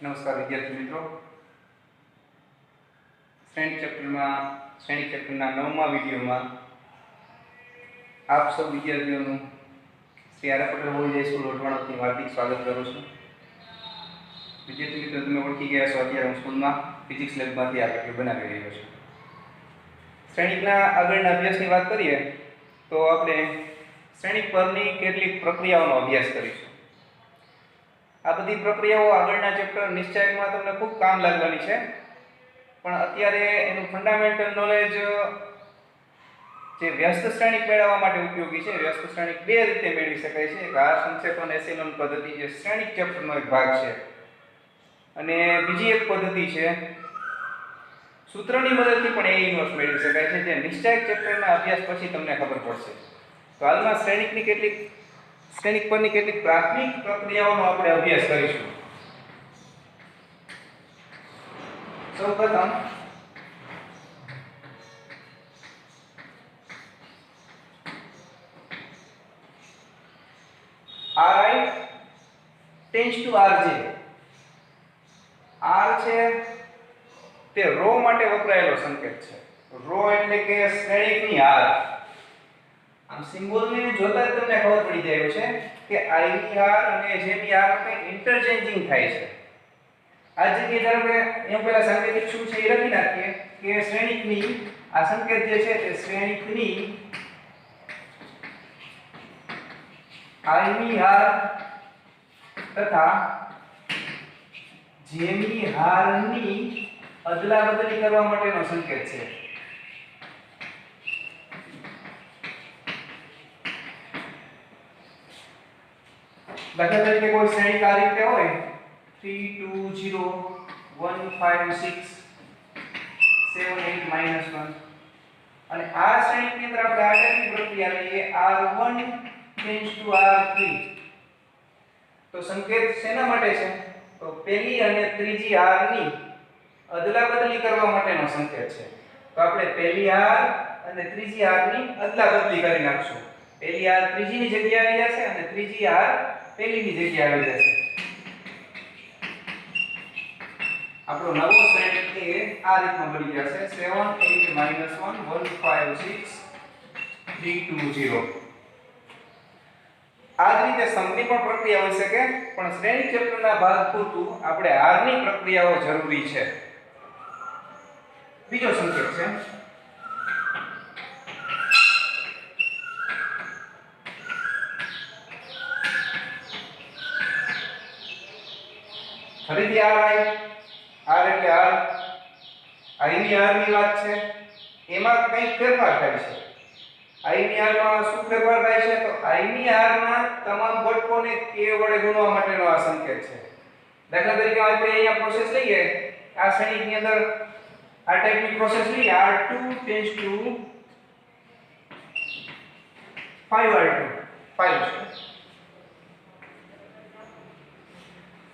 નમસ્કાર વિદ્યાર્થી મિત્રો, શ્રેણિક ચેપ્ટરના 9મા વિડીયોમાં આપ સૌ વિદ્યાર્થીઓનું શ્રી આર પટેલ હોળી સ્કૂલ વઢવાણથી હાર્દિક સ્વાગત કરું છું. વિદ્યાર્થી મિત્રો, તમે ઓળખી ગયા છો, અત્યારે હું સ્કૂલમાં ફિઝિક્સ લેબમાંથી આ વિડીયો બનાવી રહ્યો છું. શ્રેણિકના આગળના અભ્યાસની વાત કરીએ તો આપણે શ્રેણિક પરની કેટલીક પ્રક્રિયાઓનો અભ્યાસ કરીશું. આ બધી પ્રક્રિયાઓ આગળના ચેપ્ટર નિશ્ચયકમાં તમને ખૂબ કામ લાગવાની છે, પણ અત્યારે એનું ફંડામેન્ટલ નોલેજ જે વ્યસ્ત શ્રેણિક મેળવવા માટે ઉપયોગી છે. વ્યસ્ત શ્રેણિક બે રીતે મેળવી શકાય છે. એક આ સંક્ષેપણ એસેલોન પદ્ધતિ જે શ્રેણિક ચેપ્ટરનો એક ભાગ છે, અને બીજી એક પદ્ધતિ છે સૂત્રની મદદથી પણ એ ઇન્વર્સ મેળવી શકાય છે, જે નિશ્ચયક ચેપ્ટરના અભ્યાસ પછી તમને ખબર પડશે. તો હાલમાં શ્રેણિક પરની કેટલીક પ્રાથમિક પ્રક્રિયાઓનો આપણે અભ્યાસ કરીશું. સૌપ્રથમ Ri tends to Rj. R છે તે રો માટે વપરાયેલો સંકેત છે. રો એટલે કે શ્રેણિકની હાર. આમ સિમ્બોલને જોતા જ તમને ખબર પડી જાય છે કે I ની હાર અને J ની હાર કંઈક ઇન્ટરચેન્જિંગ થાય છે. આ જગ્યાએ ધારો કે અહીંયા પહેલા સાંકેતિક શું છે એ લખી નાખીએ કે શ્રેણિકની આ સંકેત જે છે તે શ્રેણિકની I ની હાર તથા J ની હારની અદલાબદલી કરવા માટેનો સંકેત છે. દાખલા તરીકે કોઈ શ્રેણિક આ રીતે હોય 3 2 0 1 5 6 7 8 -1, અને આ શ્રેણિકની અંદર આપણે આ ટાઈપની પ્રક્રિયા લઈએ R1 tends to R3. તો સંકેત શેના માટે છે? તો પહેલી અને ત્રીજી R ની અદલાબદલી કરવા માટેનો સંકેત છે. તો આપણે પહેલી R અને ત્રીજી R ની અદલાબદલી કરી નાખશું. પહેલી R ત્રીજીની જગ્યાએ આવી જશે અને ત્રીજી R પહેલીની જગ્યાએ આવી જશે. આપણો નવો શ્રેણિક એ આ રીતનો બની જશે 7 8 -1 1 5 6 3 2 0. આ જ રીતે સમની પણ પ્રક્રિયા હોઈ શકે, પણ શ્રેણિક ચેપ્ટરના ભાગ પૂરતું આપણે R ની પ્રક્રિયાઓ જરૂરી છે. બીજો સંકેત છે ફરીથી R એટલે R. I ની R ની વાત છે, એમાં કંઈક ફેરફાર થાય છે. I ની R માં શું ફેરફાર થાય છે? તો I ની R ના તમામ ઘટકોને k વડે ગુણવા માટેનો આ સંકેત છે. દાખલા તરીકે આપણે અહીંયા પ્રોસેસ લઈએ, આ શ્રેણિકની અંદર આ ટાઈપની પ્રોસેસ લઈએ R2 tends to 5R2 5 છે.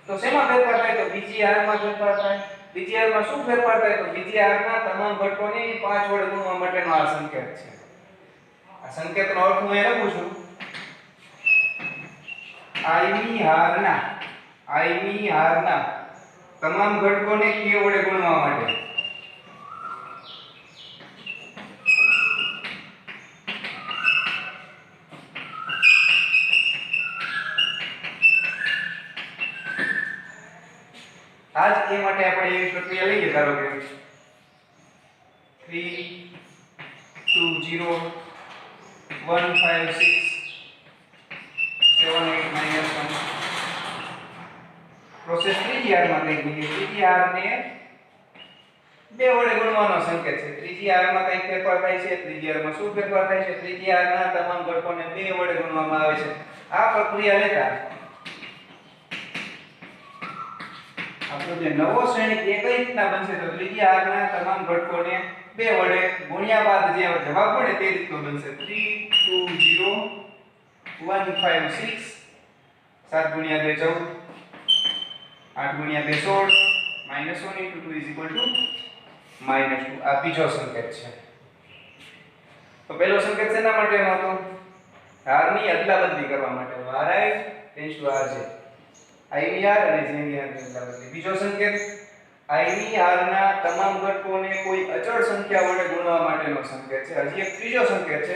તો શેમાં ફેરફાર થાય? તો બીજી R માં ફેરફાર થાય. બીજી R માં શું ફેરફાર થાય? તો બીજી R ના તમામ ઘટકોને 5 વડે ગુણવા માટેનો આ સંકેત છે. આ સંકેતનો અર્થ હું અહીં લખું છું. I ની હારના તમામ ઘટકોને k વડે ગુણવા માટે. આજ એ માટે આપણે એવી પ્રક્રિયા લઈએ, ધારો કે 3 2 0 1 5 6 7 8 -1. પ્રોસેસ ત્રીજી R માં કંઈક લઈએ. ત્રીજી R ને 2 વડે ગુણવાનો સંકેત છે. ત્રીજી R માં કંઈક ફેરફાર થાય છે. ત્રીજી R માં શું ફેરફાર થાય છે? ત્રીજી R ના તમામ ઘટકોને 2 વડે ગુણવામાં આવે છે. આ પ્રક્રિયા લેતા આપણો જે નવો શ્રેણિક એ કઈ રીતના બનશે? તો ત્રીજી R ના તમામ ઘટકોને 2 વડે ગુણ્યા બાદ જે જવાબ મળે તે રીતનો બનશે. 3 2 0 1 5 6 7 ગુણ્યા 2 14 8 ગુણ્યા 2 16 -1 * 2 = -2. આ બીજો સંકેત છે. તો પહેલો સંકેત શેના માટેનો હતો? R ની અદલાબદલી કરવા માટે. Ri tends to Rj. IVR અને JVR ની અદલા બદલી. બીજો સંકેત IVR ના તમામ ઘટકોને કોઈ અચળ સંખ્યા વડે ગુણવા માટેનો સંકેત છે. હજી એક ત્રીજો સંકેત છે,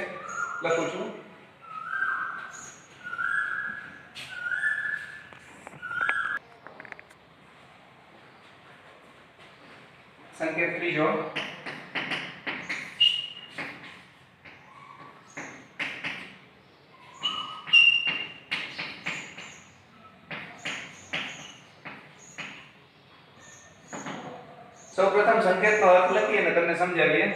લખું છું. સંકેત ત્રીજો સૌપ્રથમ સંકેતનો અર્થ લખીએ અને તમને સમજાવીએ.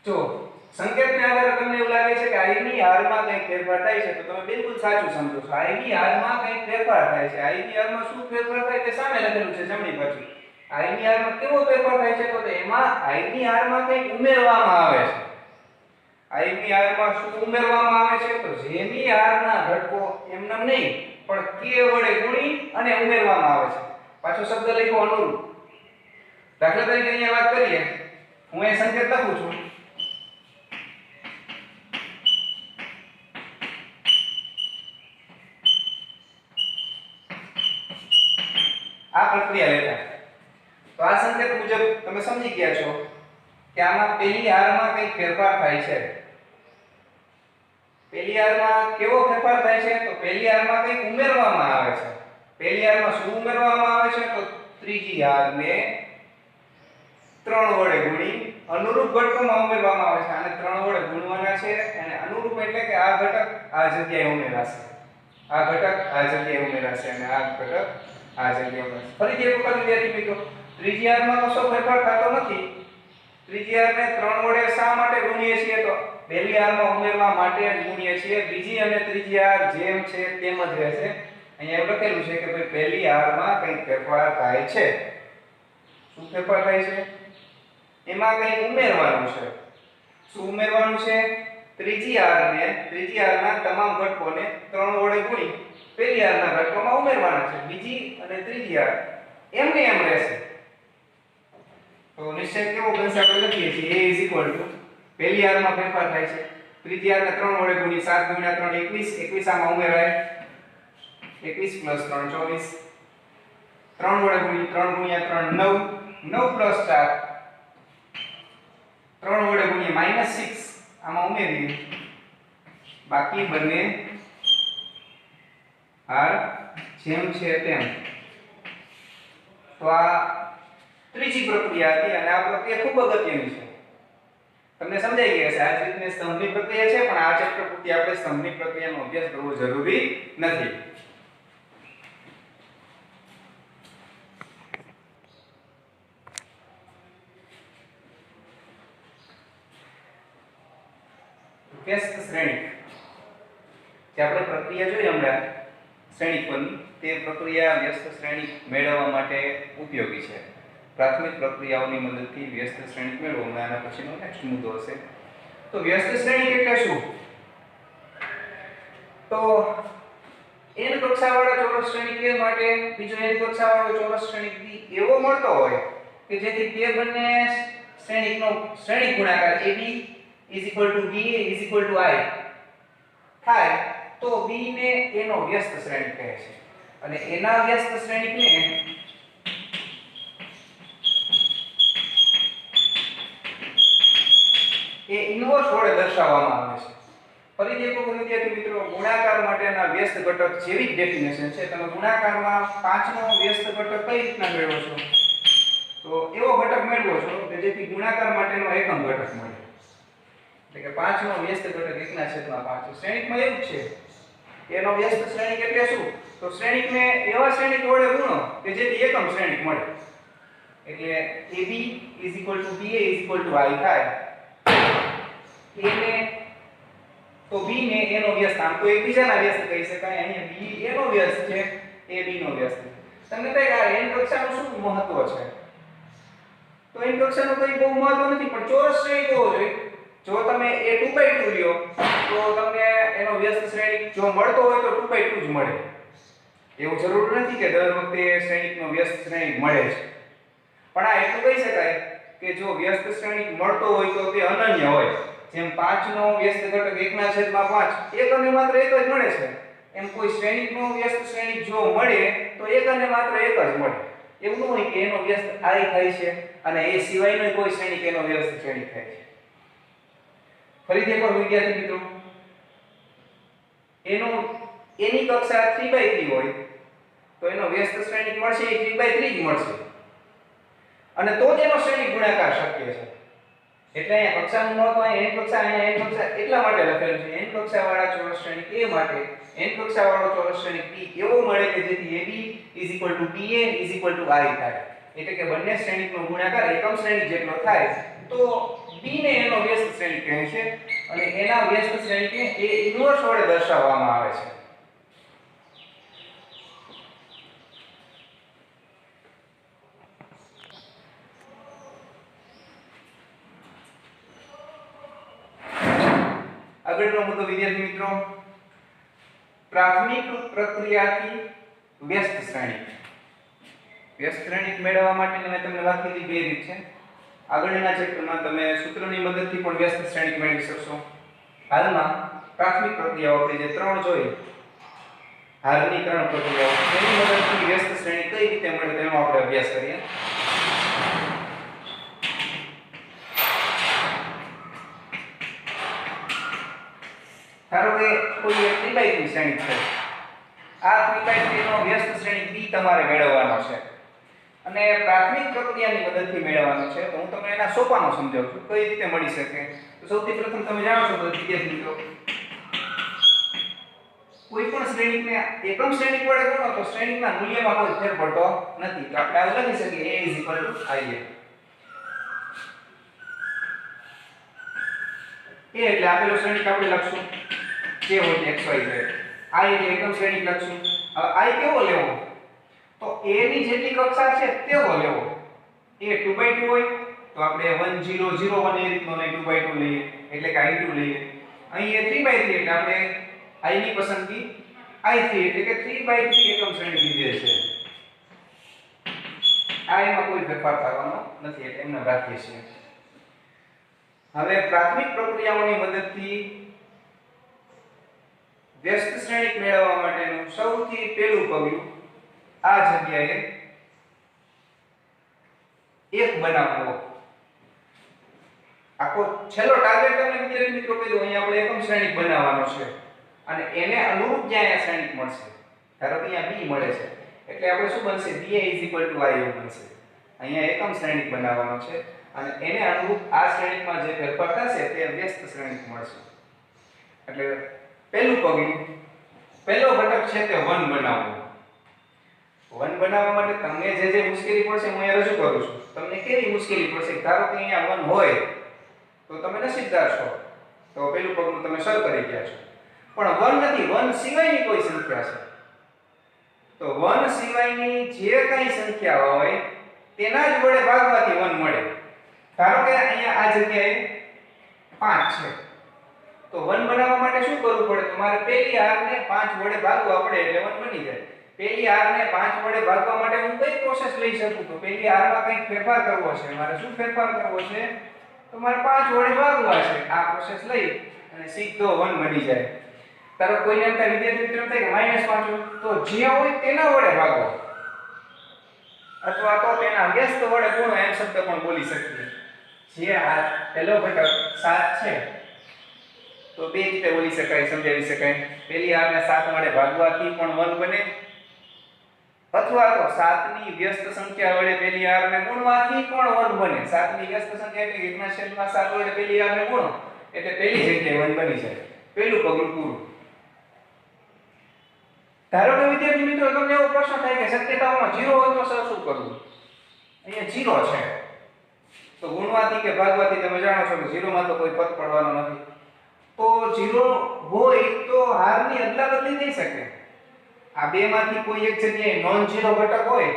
જો સંકેતને આધારે તમને એવું લાગે છે કે IVR માં કંઈક ફેરફાર થાય છે, તો તમે બિલકુલ સાચું સમજો છો. IVR માં કંઈક ફેરફાર થાય છે. IVR માં શું ફેરફાર થાય તે સામે લખેલું છે જમણી બાજુ. IVR માં કેવો ફેરફાર થાય છે, તો એમાં IVR માં કંઈક ઉમેરવામાં આવે છે. IVR માં શું ઉમેરવામાં આવે છે, તો JVR ના ઘટકો એમનેમ નહીં પણ k વડે ગુણી અને ઉમેરવામાં આવે છે. પાછો શબ્દ લખો અનુરૂપ. દાખલા તરીકે અહીંયા વાત કરીએ, હું એ સંકેત લખું છું. આ પ્રક્રિયા લેતા તો આ સંકેત મુજબ તમે સમજી ગયા છો કે આમાં પહેલી હારમાં કંઈક ફેરફાર થાય છે. પહેલી હારમાં કેવો ફેરફાર થાય છે, તો પહેલી હારમાં કંઈક ઉમેરવામાં આવે છે. પહેલી હારમાં શું ઉમેરવામાં આવે છે, તો ત્રીજી હારને 3 વડે ગુણી અનુરૂપ ઘટકોમાં ઉમેરવામાં આવે છે. આને 3 વડે ગુણવાના છે અને અનુરૂપ એટલે કે આ ઘટક આ જગ્યાએ ઉમેરાશે, આ ઘટક આ જગ્યાએ ઉમેરાશે અને આ ઘટક આ જગ્યાએ ઉમેરાશે. ફરીથી એક વખત વિદ્યાર્થી મિત્રો, ત્રીજી હારમાં કશો ફેરફાર થતો નથી. ત્રીજી હારને 3 વડે શા માટે ગુણીએ છીએ, તો પહેલી હારમાં ઉમેરવા માટે જ ગુણીએ છીએ. બીજી અને ત્રીજી હાર જેમ છે તેમ જ રહેશે. અહીંયા એવું લખેલું છે કે ભાઈ પહેલી હારમાં કંઈક ફેરફાર થાય છે. શું ફેરફાર થાય છે, એમાં કંઈક ઉમેરવાનું છે. શું ઉમેરવાનું છે, ત્રીજી હારના તમામ ઘટકોને 3 વડે ગુણી પહેલી હારના ઘટકોમાં ઉમેરવાના છે. બીજી અને ત્રીજી હાર એમને એમ રહેશે. તો નિશ્ચય કેવો બનશે, આપણે લખીએ છીએ a પહેલી હારમાં ફેરફાર થાય છે. ત્રીજી હારને 3 વડે ગુણી 7 × 3 21, 21 આમાં ઉમેરાય 21 + 3 24, 3 વડે ગુણી 3 × 3 9, 9 + 4 3 વડે ગુણીએ -6 આમાં ઉમેરીએ, બાકી બંને હાર જેમ છે તેમ. તો આ ત્રીજી પ્રક્રિયા હતી અને આ પ્રક્રિયા ખૂબ અગત્યની છે. તમને સમજાઈ ગઈ હશે. આ જ રીતની સ્તંભની પ્રક્રિયા છે, પણ આ ચેપ્ટર પૂરતી આપણે સ્તંભની પ્રક્રિયાનો અભ્યાસ કરવો જરૂરી નથી. વ્યસ્ત શ્રેણિક જે આપણે પ્રક્રિયા જોઈ હમણાં શ્રેણિક પરની, તે પ્રક્રિયા વ્યસ્ત શ્રેણિક મેળવવા માટે ઉપયોગી છે. પ્રાથમિક પ્રક્રિયાઓની મદદથી વ્યસ્ત શ્રેણિક મેળવો. આના પછીનો નેક્સ્ટ મુદ્દો હશે. તો વ્યસ્ત શ્રેણિક એટલે શું, તો n કક્ષાવાળા ચોરસ શ્રેણિક A માટે બીજો n કક્ષાવાળો ચોરસ શ્રેણિક B એવો મળતો હોય કે જેથી તે બંને શ્રેણિકનો શ્રેણિક ગુણાકાર AB = BA = I થાય, તો B ને A નો વ્યસ્ત શ્રેણિક કહે છે અને એના વ્યસ્ત શ્રેણિકને એ ઇન્વર્સ વડે દર્શાવવામાં આવે છે. ફરીથી એક વખત વિદ્યાર્થી મિત્રો, ગુણાકાર માટેના વ્યસ્ત ઘટક જેવી જ ડેફિનેશન છે. તમે ગુણાકારમાં 5 નો વ્યસ્ત ઘટક કઈ રીતના મેળવો છો, તો એવો ઘટક મેળવો છો કે જેથી ગુણાકાર માટેનો એકમ ઘટક મળે. એટલે કે 5 નો વ્યસ્ત ઘટક 1/5. શ્રેણિકમાં એવું જ છે. એનો વ્યસ્ત શ્રેણિક એટલે શું? તો શ્રેણિકને એવા શ્રેણિક વડે ગુણો કે જેથી એકમ શ્રેણિક મળે. એટલે AB BA I થાય. A ને તો B ને A નો વ્યસ્ત, આમ તો એકબીજાના વ્યસ્ત કહી શકાય. અહીંયા B A નો વ્યસ્ત છે, A B નો વ્યસ્ત. તમને કહે કે આ n કક્ષાનું શું મહત્વ છે? તો n કક્ષાનું કંઈ બહુ મહત્વ નથી, પણ ચોરસ શ્રેણિક હોવો જોઈએ. જો તમે A 2/2 લ્યો તો તમને એનો વ્યસ્ત શ્રેણિક જો મળતો હોય તો 2/2 જ મળે. એવું જરૂર નથી કે દર વખતે શ્રેણિકનો વ્યસ્ત શ્રેણિક મળે છે. પણ આ એટલું કહી શકાય કે જો વ્યસ્ત શ્રેણિક મળતો હોય તો તે અનન્ય હોય. જેમ 5 નો વ્યસ્ત ઘટક 1/5 એક અને માત્ર એક જ મળે છે, એમ કોઈ શ્રેણિકનો વ્યસ્ત શ્રેણિક જો મળે તો એક અને માત્ર એક જ મળે. એવું ન હોય કે એનો વ્યસ્ત I થાય છે અને એ સિવાયનો કોઈ શ્રેણિક એનો વ્યસ્ત શ્રેણિક થાય છે. ફરીથી એકવાર વિદ્યાર્થી મિત્રો, એની કક્ષા 3/3 હોય તો એનો વ્યસ્ત શ્રેણિક મળશે એ 3/3 જ મળશે, અને તો જ એનો શ્રેણિક ગુણાકાર શક્ય છે. એટલે અહીંયા કક્ષાનું મહત્વ અહીંયા n કક્ષા એટલા માટે લખેલું છે. n કક્ષા વાળા ચોરસ શ્રેણિક A માટે n કક્ષા વાળો ચોરસ શ્રેણિક B એવો મળે કે જેથી AB BA I થાય. એટલે કે બંને શ્રેણિકનો ગુણાકાર એકમ શ્રેણિક જેટલો થાય તો B ને એનો વ્યસ્ત શ્રેણિક કહે છે અને એના વ્યસ્ત શ્રેણિકને A ઇન્વર્સ વડે દર્શાવવામાં આવે છે. આગળનો મુદ્દો વિદ્યાર્થી મિત્રો, પ્રાથમિક પ્રક્રિયાથી વ્યસ્ત શ્રેણિક. વ્યસ્ત શ્રેણિક મેળવવા માટે મેં તમને વાત કરી બે રીત છે. આગળના ચેપ્ટરમાં તમે સૂત્રની મદદથી પણ વ્યસ્ત શ્રેણિક મેળવી શકશો. હાલમાં પ્રાથમિક પ્રક્રિયાઓ આપણે જે ત્રણ જોઈ, હાર્નીકરણ પ્રક્રિયાઓ, તેની મદદથી વ્યસ્ત શ્રેણિક કઈ રીતે મળે તેનો આપણે અભ્યાસ કરીએ. ધારો કે કોઈ એક 3/3 શ્રેણિક છે. આ 3/3 નો વ્યસ્ત શ્રેણિક B તમારે મેળવવાનો છે અને પ્રાથમિક પ્રક્રિયાની મદદથી મેળવવાનો છે. તો હું તમને એના સોપાનો સમજાવું છું કઈ રીતે મળી શકે. તો સૌથી પ્રથમ તમે જાણો છો વિદ્યાર્થી મિત્રો, કોઈ પણ શ્રેણિકને એકમ શ્રેણિક વડે ગુણો તો શ્રેણિકના મૂલ્યમાં કોઈ ફેર પડતો નથી. તો આપણે આ લખી શકીએ A = IA. A એટલે આપેલો શ્રેણિક આપણે લખશું જે હોય તે XYZ. I એટલે એકમ શ્રેણિક લખશું. હવે I કેવો લેવો? તો A ની જેટલી કક્ષા છે તેવો લેવો. A 2/2 હોય તો આપણે 1 0 0 1 એ રીતનો લઈ 2/2 લઈએ એટલે કે I2 લઈએ. અહીં A 3/3 એટલે આપણે I ની પસંદગી I3 એટલે કે 3/3 એકમ શ્રેણિક લીધેલ છે. આ એમાં કોઈ ફેરફાર થવાનો નથી એટલે એમને રાખીએ છીએ. હવે પ્રાથમિક પ્રક્રિયાઓની મદદથી વ્યસ્ત શ્રેણિક મેળવવા માટેનું સૌથી પહેલું પગલું આ જગ્યાએ એક બનાવવો. આખો છેલ્લો ટાર્ગેટ તમને વિદ્યાર્થી મિત્રો કીધું, અહીંયા આપણે એકમ શ્રેણિક બનાવવાનો છે અને એને અનુરૂપ જ્યાં શ્રેણિક મળશે. ધારો કે અહીંયા B મળે છે એટલે આપણે શું બનશે? BA = I એવું બનશે. અહીંયા એકમ શ્રેણિક બનાવવાનો છે અને એને અનુરૂપ આ શ્રેણિકમાં જે ફેરફાર થશે તે વ્યસ્ત શ્રેણિક મળશે. એટલે પહેલું પગલું, પહેલો ઘટક છે તે 1 બનાવવો. 1 બનાવવા માટે તમને જે મુશ્કેલી પડશે હું અહીંયા રજૂ કરું છું. તમને કેવી મુશ્કેલી પડશે? ધારો કે અહીંયા 1 હોય તો તમે નસીબદાર છો, તો પહેલું પગલું તમે સર કરી ગયા છો. પણ 1 નથી, 1 સિવાયની કોઈ સંખ્યા છે. તો 1 સિવાયની જે કઈ સંખ્યા હોય તેના જ વડે ભાગવાથી 1 મળે. ધારો કે અહીંયા આ જગ્યાએ 5 છે તો 1 બનાવવા માટે શું કરવું પડે? તમારે પહેલી r ને 5 વડે ભાગવા પડે એટલે 1 બની જાય. પહેલી r ને 5 વડે ભાગવા માટે હું કઈ પ્રોસેસ લઈ શકું? તો પહેલી r માં કંઈક ફેરફાર કરવો છે. મારે શું ફેરફાર કરવો છે? તો મારે 5 વડે ભાગવા છે. આ પ્રોસેસ લઈ અને સીધો 1 બની જાય. તારો કોઈને એમ થાય વિદ્યાર્થી મિત્રો થાય કે -5 તો જે હોય તેના વડે ભાગો અથવા તો તેના વ્યસ્ત વડે ગુણો એમ શબ્દ પણ બોલી શકીએ. જે આ પહેલો ઘટક 7 છે તો બે રીતે બોલી શકાય, સમજાવી શકાય. પહેલી r ને 7 વડે ભાગવાથી પણ 1 બને અથવા તો 7 ની વ્યસ્ત સંખ્યા વડે પહેલી r ને ગુણવાથી પણ 1 બને. 7 ની વ્યસ્ત સંખ્યા એટલે 1/7 વડે પહેલી r ને ગુણો એટલે પહેલી જગ્યાએ 1 બની જાય. પહેલું પગલું પૂરું. પ્રશ્ન થાય કે શક્યતાઓમાં 0 હોય તો સર શું કરવું? અહીંયા 0 છે તો ગુણવાથી કે ભાગવાથી તમે જાણો છો કે 0 માં તો કોઈ ફરક પડવાનો નથી. તો 0 હોય તો હારની અદલાબદલી થઈ શકે. આ બે માંથી કોઈ એક જગ્યાએ નોન ઝીરો ઘટક હોય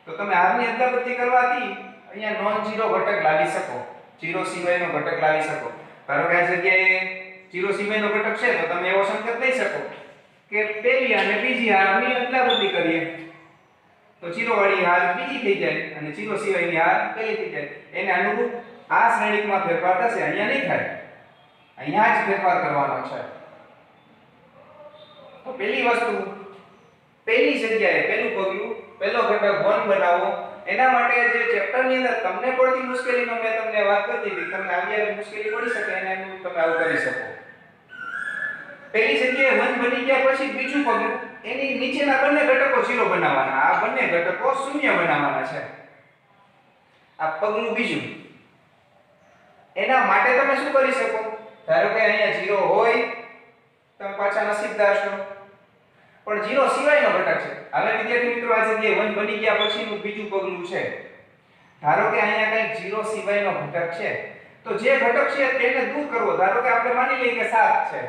તો તમે હારની અદલાબદલી કરવાથી અહીંયા નોન ઝીરો ઘટક લાવી શકો, 0 સિવાયનો ઘટક લાવી શકો. ધારો કે આ જગ્યાએ 0 સિવાયનો ઘટક છે તો તમે એવો સંકેત લઈ શકો કે પહેલી અને બીજી હારની અદલાબદલી કરીએ તો 0 વાળી હાર બીજી થઈ જાય અને 0 સિવાયની હાર પહેલી થઈ જાય. એને અનુરૂપ આ શ્રેણીકમાં ફેરફાર થશે, અહીંયા નહીં થાય, અહીંયા જ ફેરફાર કરવાનો છે. તો પહેલી વસ્તુ, પહેલી જગ્યાએ પહેલું પગલું, પહેલો ઘટક 1 બનાવો. એના માટે જે ચેપ્ટરની અંદર તમને પડતી મુશ્કેલીનો મેં તમને વાત કરી હતી, તમને આવી મુશ્કેલી પડી શકે એને અનુરૂપ તમે આવું કરી શકો. પહેલી જગ્યાએ 1 બની ગયા પછી બીજું પગલું, એની નીચેના બંને ઘટકો 0 બનાવવાના, આ બંને ઘટકો શૂન્ય બનાવવાના છે. આ પગલું બીજું. એના માટે તમે શું કરી શકો? ધારો કે અહીંયા 0 હોય તમે પાછા નસીબદાર છો, પણ 0 સિવાયનો ઘટક છે. હવે વિદ્યાર્થી મિત્રો આ જગ્યાએ 1 બની ગયા પછીનું બીજું પગલું છે. ધારો કે અહીંયા કંઈક 0 સિવાયનો ઘટક છે તો જે ઘટક છે તેને દૂર કરવો. ધારો કે આપણે માની લઈએ કે 7 છે.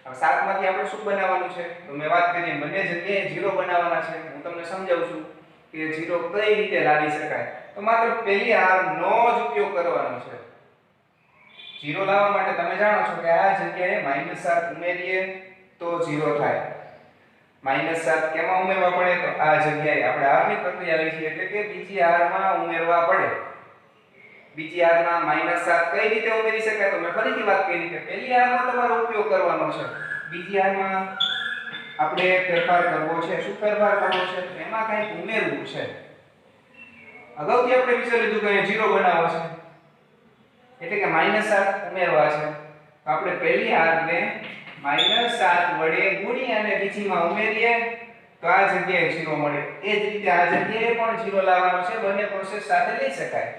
હવે 7 માંથી આપણે શું બનાવવાનું છે? તો મેં વાત કરી બંને જગ્યાએ 0 બનાવવાના છે. હું તમને સમજાવું છું કે 0 કઈ રીતે લાવી શકાય. તો માત્ર પહેલી હારનો જ ઉપયોગ કરવાનો છે. 0 લાવવા માટે તમે જાણો છો કે આ જગ્યાએ -7 ઉમેરીએ તો 0 થાય. -7 કેમાં ઉમેરવા પડે? તો આ જગ્યાએ આપણે હારની પ્રક્રિયા લઈ છીએ એટલે કે બીજી હારમાં ઉમેરવા પડે. બીજી હારમાં -7 કઈ રીતે ઉમેરી શકાય? તો મેં ફરીથી વાત કરી કે પહેલી હારમાં તમારો ઉપયોગ કરવાનો છે, બીજી હારમાં આપણે ફેરફાર કરવો છે. શું ફેરફાર કરવો છે? એમાં કંઈક ઉમેરવું છે. અગાઉથી આપણે વિચારી લીધું કે અહીંયા 0 બનાવવો છે એટલે કે -7 ઉમેરવા છે. તો આપણે પહેલી હારને -7 વડે ગુણી અને બીજીમાં ઉમેરીએ તો આ જગ્યાએ 0 મળે. એ જ રીતે આ જગ્યાએ પણ 0 લાવવાનો છે. બંને પ્રોસેસ સાથે લઈ શકાય,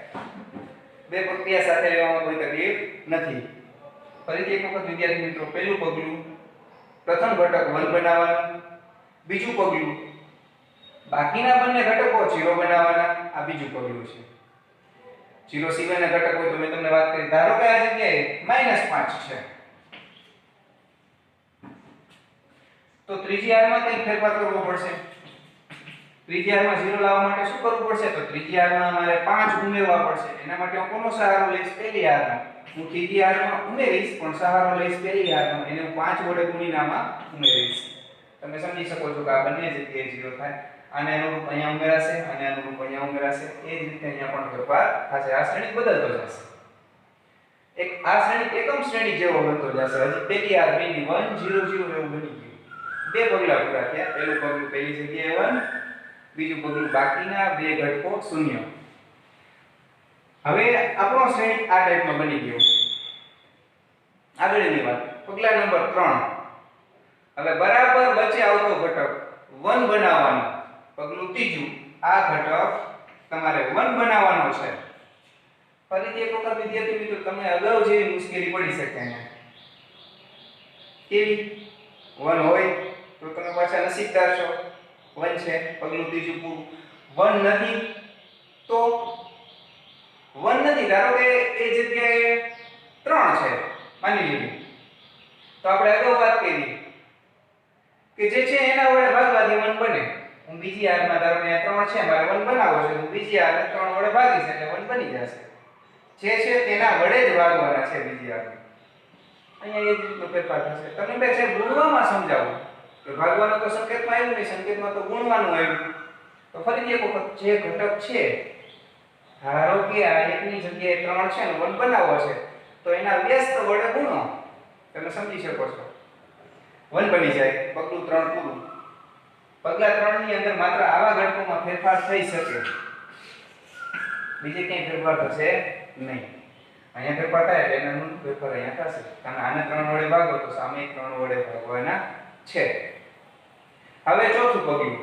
બે પ્રક્રિયા સાથે લેવામાં કોઈ તકલીફ નથી. ફરીથી એક વખત વિદ્યાર્થી મિત્રો, પહેલું પગલું પ્રથમ ઘટક 1 બનાવવાનું, બીજું પગલું બાકીના બંને ઘટકો 0 બનાવવાના, આ બીજું પગલું છે. 0 સિવાયના ઘટક હોય તો મેં તમને વાત કરી, ધારો કે આ જગ્યાએ -5 છે તો ત્રીજી હારમાં કંઈક ફેરફાર કરવો પડશે. ત્રીજી હારમાં 0 લાવવા માટે શું કરવું પડશે? તો ત્રીજી હારમાં મારે 5 ઉમેરવા પડશે. એના માટે હું કોનો સહારો લઈશ? પહેલી હારનો. હું ત્રીજી હારમાં ઉમેરીશ પણ સહારો લઈશ પહેલી હારનો. એને હું 5 વડે ગુણીને આમાં ઉમેરીશ. તમે સમજી શકો છો કે આ બંને જગ્યાએ 0 થાય. આને અનુરૂપ અહીંયા ઉમેરાશે અને અનુરૂપ અહીંયા ઉમેરાશે. એ જ રીતે અહીંયા પણ ફેરફાર થશે. આ શ્રેણી બદલતો જશે. આ શ્રેણી એકમ શ્રેણી જેવો બનતો જશે. હજી પહેલી હાર બની 1 0 0 એવું બની ગયું. બે પગલા પૂરા થયા. પહેલું પગલું પહેલી જગ્યાએ 1, બીજું પગલું બાકીના બે ઘટકો 0. હવે આપણો શ્રેણી આ ટાઈપમાં બની ગયો. આગળની વાત, પગલા નંબર 3. હવે બરાબર વચ્ચે આવતો ઘટક 1 બનાવવાનો. પગલું ત્રીજું, આ ઘટક તમારે 1 બનાવવાનો છે. ફરીથી એક વખત વિદ્યાર્થી મિત્રો, તમને અગાઉ જેવી મુશ્કેલી પડી શકે અહીંયા. કેવી? 1 હોય તો તમે પાછા નસીબદાર છો, 1 છે. પગલું ત્રીજું પૂરું. 1 નથી તો 1 નથી, ધારો કે એ જગ્યાએ 3 છે માની લીધું, તો આપણે અગાઉ વાત કરી કે જે છે એના વડે ભાગવાથી 1 બને. હું બીજી હારમાં ધારો કે 3 છે, મારે 1 બનાવવો છે, હું બીજી હારને 3 વડે ભાગીશ એટલે 1 બની જશે. જે છે તેના વડે જ ભાગવાના છે બીજી હાર. અહીંયા એ જ રીતનો ફેરફાર થશે. તમને બે છે ગુણવામાં સમજાવું કે ભાગવાનો તો સંકેતમાં આવ્યું નહીં, સંકેતમાં તો ગુણવાનું આવ્યું. તો ફરીથી એક વખત જે ઘટક છે, ધારો કે આ એકની જગ્યાએ 3 છે ને 1 બનાવવો છે તો એના વ્યસ્ત વડે ગુણો. તમે સમજી શકો છો. 1 બની જાય. પગલું 3 પૂરું. પગલા 3 ની અંદર માત્ર આવા ઘટકોમાં ફેરફાર થઈ શકે, બીજે ક્યાંય ફેરફાર થશે નહીં. અહીંયા ફેરફાર થાય એટલે એના નું ફેરફાર અહીંયા થશે. કારણ આને 3 વડે ભાગો તો સામે 3 વડે ભાગવાના છે. હવે ચોથું પગલું.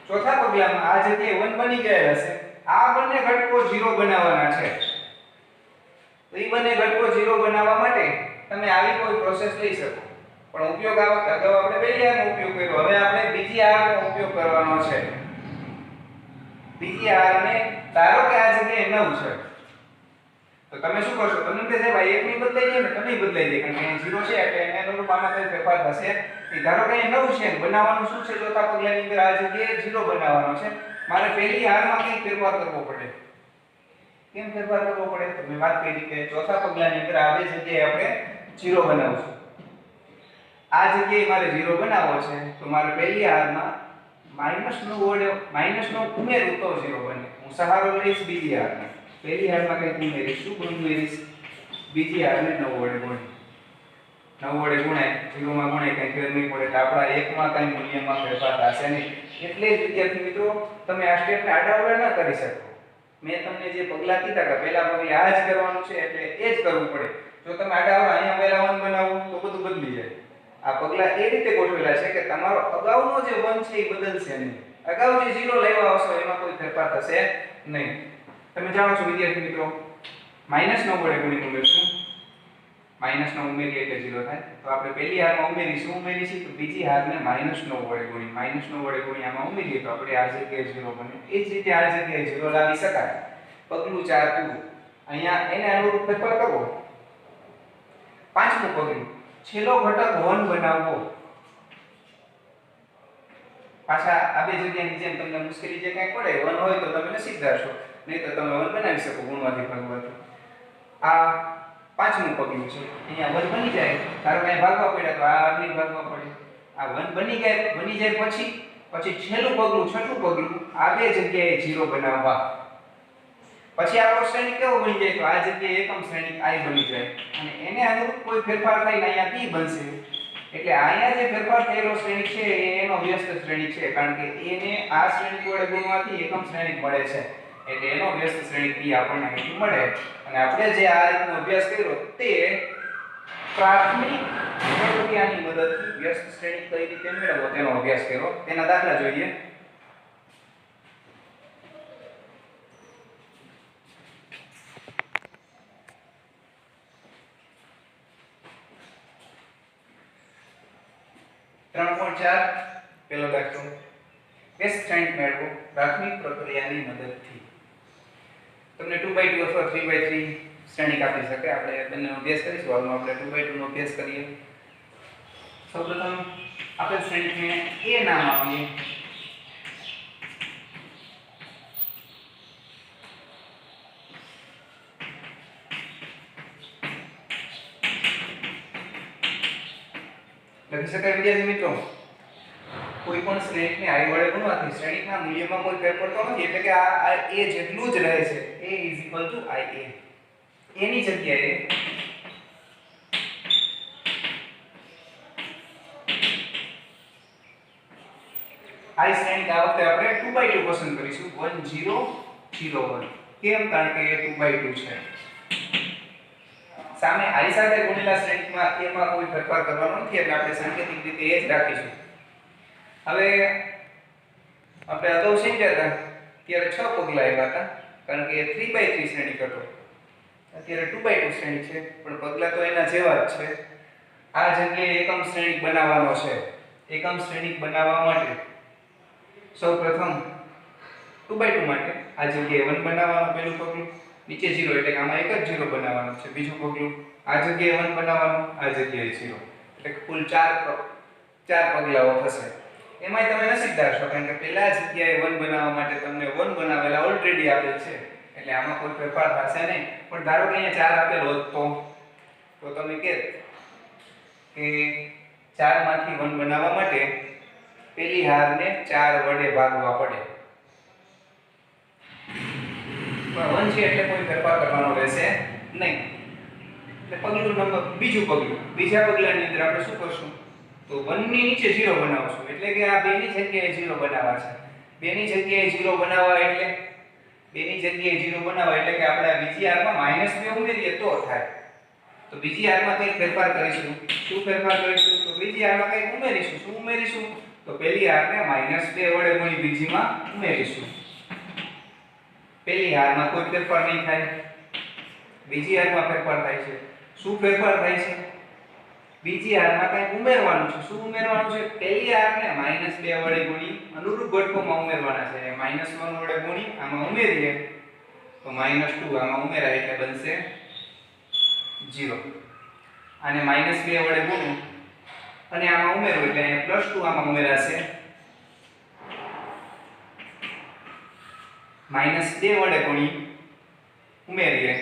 ચોથા પગલામાં આ જગ્યાએ 1 બની ગયેલ હશે. આ બંને ઘટકો 0 બનાવવાના છે. તો એ બંને ઘટકો 0 બનાવવા માટે તમે આવી કોઈ પ્રોસેસ લઈ શકો. પણ ઉપયોગ અગાઉ આપણે પહેલી હારનો ઉપયોગ કર્યો, હવે આપણે બીજી હારનો ઉપયોગ કરવાનો છે. બીજી હારને ધારો કે આ જગ્યાએ 9 છે, તો તમે શું કરશો? તમને કહે છે ભાઈ એક ની બદલાઈ જાય ને, તો નહીં બદલાઈ જાય, કારણ કે અહીં 0 છે એટલે એને અનુરૂપ આમાં કઈ ફેરફાર થશે. ધારો કે અહીં 9 છે, બનાવવાનું શું છે? ચોથા પગલાની અંદર આ જગ્યાએ 0 બનાવવાનો છે. મારે પહેલી હારમાં કંઈક ફેરફાર કરવો પડે. કેમ ફેરફાર કરવો પડે? તો મેં વાત કરી કે ચોથા પગલાની અંદર આ બે જગ્યાએ આપણે 0 બનાવશું. આ જગ્યાએ મારે 0 બનાવવો છે, તો મારે પહેલી હારમાં -9 ઉમેરું તો 0 બને. હું સહારો લઈશ બીજી હારનો. પહેલી હારમાં કંઈક ઉમેરીશ, શું ઉમેરીશ? બીજી હારને 9 વડે ગુણીશ. 9 વડે ગુણાય, 0 માં ગુણાય, કંઈ ફેર નહીં પડે, એટલે આપણા 1 માં કંઈ મૂલ્યમાં ફેરફાર થશે નહીં. એટલે જ વિદ્યાર્થી મિત્રો, તમે આ સ્ટેપને આડાઅવળા ન કરી શકો. મેં તમને જે પગલા કીધા કે પહેલા પગલે આ જ કરવાનું છે, એટલે એ જ કરવું પડે. જો તમે આડાઅવળા અહીંયા પહેલા 1 બનાવો તો બધું બદલી જાય. આ પગલા એ રીતે ગોઠવેલા છે કે તમારો અગાઉનો જે 1 છે એ બદલશે નહીં. અગાઉ જે 0 લાવ્યા આવશો એમાં કોઈ ફેરફાર થશે નહીં. તમે જાણો છો વિદ્યાર્થી મિત્રો, -9 વડે ગુણી ઉમેરશું. -9 ઉમેરીએ એટલે 0 થાય. તો આપણે પહેલી હારમાં ઉમેરીશું, તો બીજી હારને -9 વડે ગુણી, -9 વડે ગુણી આમાં ઉમેરીએ તો આપણે આ જગ્યાએ 0 બને. એ જ રીતે આ જગ્યાએ 0 લાવી શકાય. પગલું 4 પૂરું. અહીંયા એને અનુરૂપ ફેરફાર કરવો. પાંચમું પગલું, છેલ્લો ઘટક 1 બનાવવો. પાછા આ બે જગ્યાની જેમ તમને મુશ્કેલી જે કંઈ પડે 1 હોય તો તમે નસીબદાર છો, નહીં તો તમે 1 બનાવી શકો ગુણવાથી ભાગવાથી. આ પાંચમું પગલું છે. અહીંયા 1 બની જાય, ધારો કે ભાગવા પડ્યા તો આ નહીં ભાગવા પડે. આ 1 બની જાય પછી છેલ્લું પગલું, છઠ્ઠું પગલું, આ બે જગ્યાએ 0 બનાવવા. પછી આપણો શ્રેણિક કેવો બની જાય? તો આ જગ્યાએ એકમ શ્રેણિક i બની જાય, અને એને અનુરૂપ કોઈ ફેરફાર થઈને અહીંયા p બનશે. એટલે અહીંયા જે ફેરફાર થયેલો શ્રેણિક છે એ એનો વ્યસ્ત શ્રેણિક છે, કારણ કે એને આ શ્રેણિક વડે ગુણવાથી એકમ શ્રેણિક મળે છે. એટલે એનો વ્યસ્ત શ્રેણિક p આપણને અહીં મળે. અને આપણે જે આ રીતનો અભ્યાસ કર્યો તે પ્રાથમિક પ્રક્રિયાની મદદથી વ્યસ્ત શ્રેણિક કઈ રીતે મેળવવો તેનો અભ્યાસ કર્યો. તેના દાખલા જોઈએ. પેલો દાખલો, વ્યસ્ત શ્રેણિક મેળવો પ્રાથમિક પ્રક્રિયાની મદદથી. તમને 2x2 અથવા 3x3 શ્રેણિક આપી શકે. આપણે બંનેનો અભ્યાસ કરીશું. હાલમાં આપણે 2x2 નો અભ્યાસ કરીએ. સૌપ્રથમ આપણે શ્રેણિકને a નામ આપીએ. લખી શકાય વિદ્યાર્થી મિત્રો. કોઈ પણ શ્રેણિકને i વડે ગુણવાથી શ્રેણિકના મૂલ્યમાં કોઈ ફેર પડતો નથી, એટલે કે આ a જેટલું જ રહે છે. a = ia. એની જગ્યાએ i શ્રેણિક આ વખતે આપણે 2x2 પસંદ કરીશું. 1 0 0 1. કેમ? કારણ કે એ 2x2 છે. સામે i સાથે ગુણેલા શ્રેણિકમાં a માં કોઈ ફેરફાર કરવાનો નથી, એટલે આપણે સાંકેતિક રીતે એ જ રાખીશું. હવે આપણે અગાઉ સમજ્યા હતા ત્યારે 6 પગલા આવ્યા હતા, કારણ કે 3x3 શ્રેણિક હતો. અત્યારે 2x2 શ્રેણિક છે, પણ પગલા તો એના જેવા જ છે. આ જગ્યાએ એકમ શ્રેણિક બનાવવાનો છે. એકમ શ્રેણિક બનાવવા માટે સૌપ્રથમ 2x2 માટે આ જગ્યાએ 1 બનાવવાનું પહેલું પગલું, નીચે 0 એટલે કે આમાં એક જ 0 બનાવવાનું છે. બીજું પગલું, આ જગ્યાએ 1 બનાવવાનું, આ જગ્યાએ 0, એટલે કુલ 4 પગલાઓ થશે. એમાંય તમે નસીબદાર છો, કારણ કે પહેલા જગ્યાએ 1 બનાવવા માટે તમને 1 બનાવેલા ઓલરેડી આપેલ છે, એટલે આમાં કોઈ ફેરફાર થશે નહીં. પણ ધારો કે અહીંયા 4 આપેલ હોત તો તમે કે 4 માંથી 1 બનાવવા માટે પહેલી હારને 4 વડે ભાગવા પડે. પણ 1 છે એટલે કોઈ ફેરફાર કરવાનો રહેશે નહીં. એટલે બીજું પગલું, બીજા પગલાની અંદર આપણે શું કરશું? તો 1 ની નીચે 0 બનાવશું, એટલે કે આ 2 ની જગ્યાએ 0 બનાવવા છે. 2 ની જગ્યાએ 0 બનાવવા એટલે કે આપણે આ બીજી હારમાં -2 ઉમેરીએ તો થાય. તો બીજી હારમાં કંઈક ફેરફાર કરીશું. શું ફેરફાર કરીશું? તો બીજી હારમાં કંઈક ઉમેરીશું. શું ઉમેરીશું? તો પહેલી હારને -2 વડે ગુણી બીજીમાં ઉમેરીશું. પહેલી હારમાં કોઈ ફેરફાર નહીં થાય, બીજી હારમાં ફેરફાર થાય છે. શું ફેરફાર થાય છે? બીજી હારમાં કંઈક ઉમેરવાનું છે. શું ઉમેરવાનું છે? પહેલી હારને -2 વડે ગુણી અનુરૂપ ઘટકોમાં ઉમેરવાના છે. -1 વડે ગુણી આમાં ઉમેરીએ તો -2 આમાં ઉમેરાય એટલે બનશે 0. આને -2 વડે ગુણું અને આમાં ઉમેરો એટલે અહીંયા +2 આમાં ઉમેરાશે. -2 વડે ગુણી ઉમેરીએ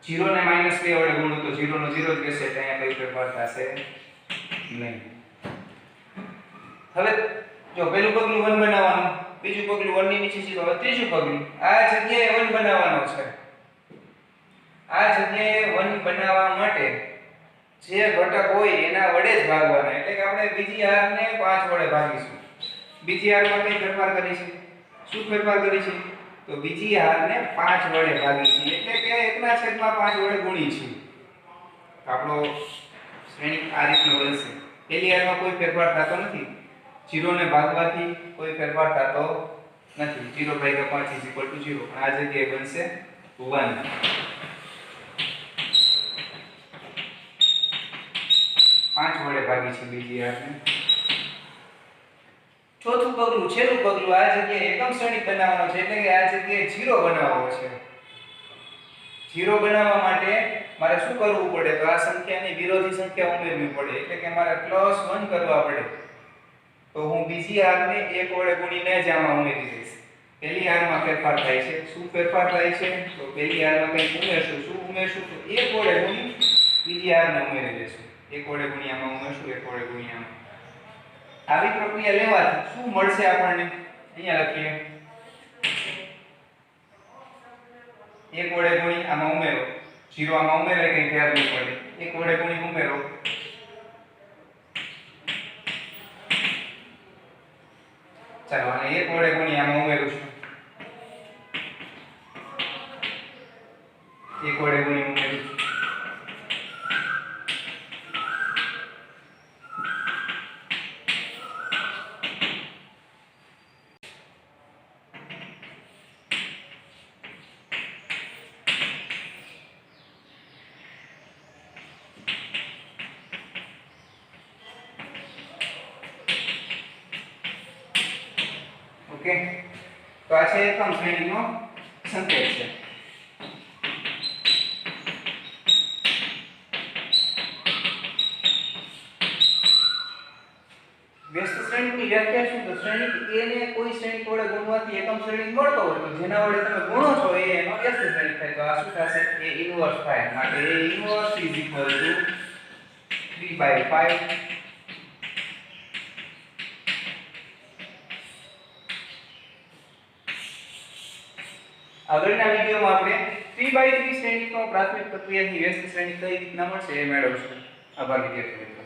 0 ને -2 વડે ગુણો તો 0 નો 0 જ રહેશે એટલે અહીંયા કઈ ફેરફાર થશે નહીં. હવે જો પહેલું પગલું 1 બનાવવાનું, બીજું પગલું 1 ની નીચે છે, હવે ત્રીજું પગલું આ જગ્યાએ 1 બનાવવાનો છે. આ જગ્યાએ 1 બનાવવા માટે જે ઘટક હોય એના વડે જ ભાગવાના. એટલે કે આપણે બીજી હારને 5 વડે ભાગીશું. બીજી હારમાં કઈ ફેરફાર કરીશું? શું ફેરફાર કરીશું? તો બીજી હારને 5 વડે ભાગીશું. એટલે કે 1/5 વડે ગુણીશું. આપણો શ્રેણિક આ રીતનો બનશે. પહેલી હારમાં કોઈ ફેરફાર થતો નથી. 0 ને ભાગવાથી કોઈ ફેરફાર થતો નથી. 0 / 5 = 0. આ જગ્યાએ બનશે 1. વડે ભાગી છે બીજી હારને. ચોથું પગલું, છેલ્લું પગલું, આ જગ્યાએ એકમ શ્રેણિક બનાવવાનો છે. એટલે કે આ જગ્યાએ 0 બનાવવો છે. 0 બનાવવા માટે મારે શું કરવું પડે? તો આ સંખ્યાની વિરોધી સંખ્યા ઉમેરવી પડે. એટલે કે મારે +1 કરવા પડે. તો હું બીજી હારને 1 વડે ગુણીને જ આમાં ઉમેરી દઈશ. પહેલી હારમાં ફેરફાર થાય છે. શું ફેરફાર થાય છે? તો પહેલી હારમાં કંઈક ઉમેરશું. શું ઉમેરશું? તો 1 વડે ગુણી બીજી હારને ઉમેરી દઈશું. 1 વડે ગુણી આમાં ઉમેરશું, 1 વડે ગુણી આમાં. આવી પ્રક્રિયા લેવાથી શું મળશે આપણને? અહીંયા લખીએ 1 વડે ગુણી આમાં ઉમેરો, 0 આમાં ઉમેરાય કંઈ ફેર નહીં પડે. 1 વડે ગુણી ઉમેરો, ચાલો અને 1 વડે ગુણી આમાં ઉમેરું છું, 1 વડે ગુણી ઉમેરું છું. ઓકે, તો આ છે એકમ શ્રેણીનો સંકેત છે. વ્યસ્ત શ્રેણીની વ્યાખ્યા શું? તો શ્રેણિક a ને કોઈ શ્રેણિક વડે ગુણવાથી એકમ શ્રેણિક મળતો હોય તો જેના વડે તમે ગુણો છો એ એનો વ્યસ્ત શ્રેણિક થાય. તો આ શું થશે? a ઇન્વર્સ થાય. માટે a ઇન્વર્સ = 3/5. આગળના વિડિયોમાં આપણે 3/3 શ્રેણિકનો પ્રાથમિક પ્રક્રિયાની વ્યસ્ત શ્રેણિક કઈ રીતના મળશે એ મેળવશું. આભાર વિદ્યાર્થી મિત્રો.